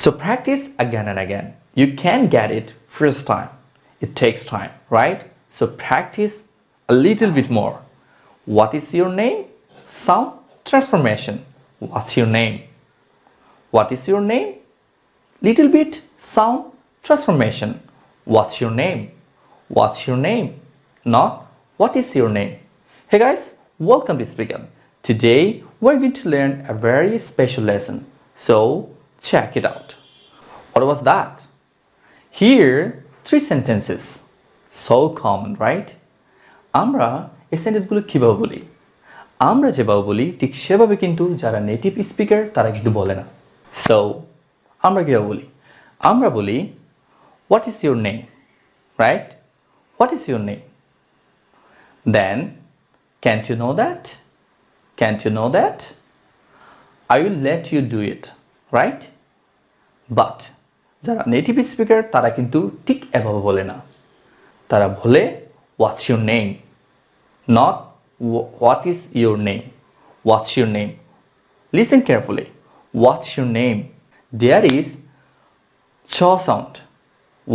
So practice again and again. You can get it first time. It takes time, right? So practice a little bit more. What is your name? Sound transformation. What's your name? What is your name? Little bit sound transformation. What's your name? What's your name? Not what is your name? Hey guys, welcome to SpeakUp. Today we're going to learn a very special lesson. So check it out. What was that? Here, 3 sentences. So common, right? আমরা এই সেন্টেন্সগুলো কিভাবে বলি? আমরা যেভাবে বলি ঠিক সেভাবে কিন্তু যারা নেটিভ স্পিকার তারা কিন্তু বলে না। সো আমরা কিভাবে বলি? আমরা বলি what is your name? Right? What is your name? Then can't you know that? Can't you know that? I will let you do it, right? But যারা নেটিভ স্পিকার তারা কিন্তু ঠিক এভাবে বলে না। তারা বলে what's your name? Not what is your name? What's your name? Listen carefully. What's your name? There is cha sound.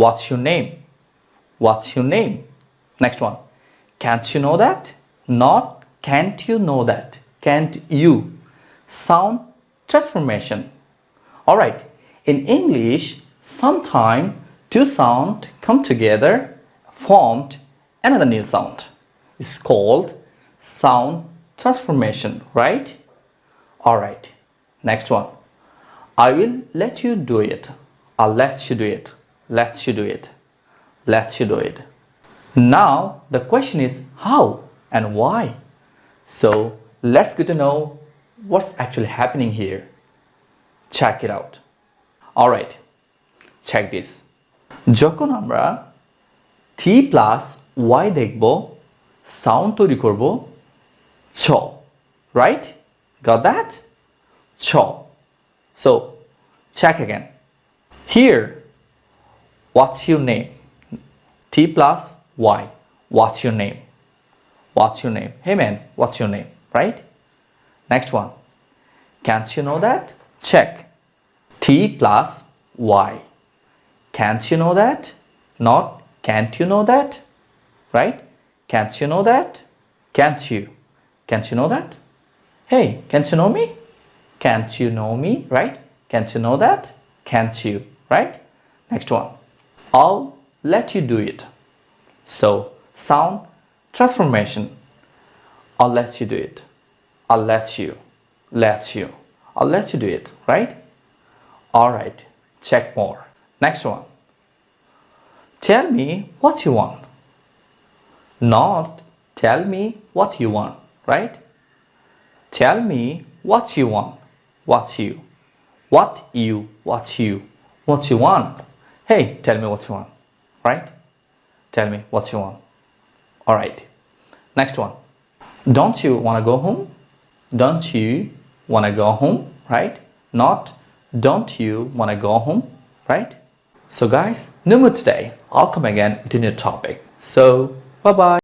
What's your name? What's your name? Next one. Can't you know that? Not can't you know that? Can't you? Sound transformation. Alright. In English, sometimes 2 sounds come together, formed another new sound. It's called sound transformation, right? Alright. Next one. I will let you do it. I'll let you do it. Let you do it. Let you do it. Now the question is how and why. So let's get to know what's actually happening here. Check it out. Alright. Check this. যখন আমরা t plus y দেখব sound তৈরি করব ছ, right? Got that? ছ. So check again. Here, what's your name? T plus y. What's your name? What's your name? Hey man, what's your name? Right? Next one. Can't you know that? Check. T plus y. Can't you know that? Not can't you know that? Right? Can't you know that? Can't you? Can't you know that? Hey, can't you know me? Can't you know me? Right? Can't you know that? Can't you? Right? Next one. I'll let you do it. So, sound transformation. I'll let you do it. I'll let you. Let you. I'll let you do it. Right? Alright. Check more. Next one. Tell me what you want. Not tell me what you want. Right? Tell me what you want. What you. What you. What you. What you want. Hey, tell me what you want. Right? Tell me what you want. Alright. Next one. Don't you want to go home? Don't you want to go home? Right? Not don't you want to go home? Right? So guys, no more today. I'll come again with a new topic. So, bye-bye.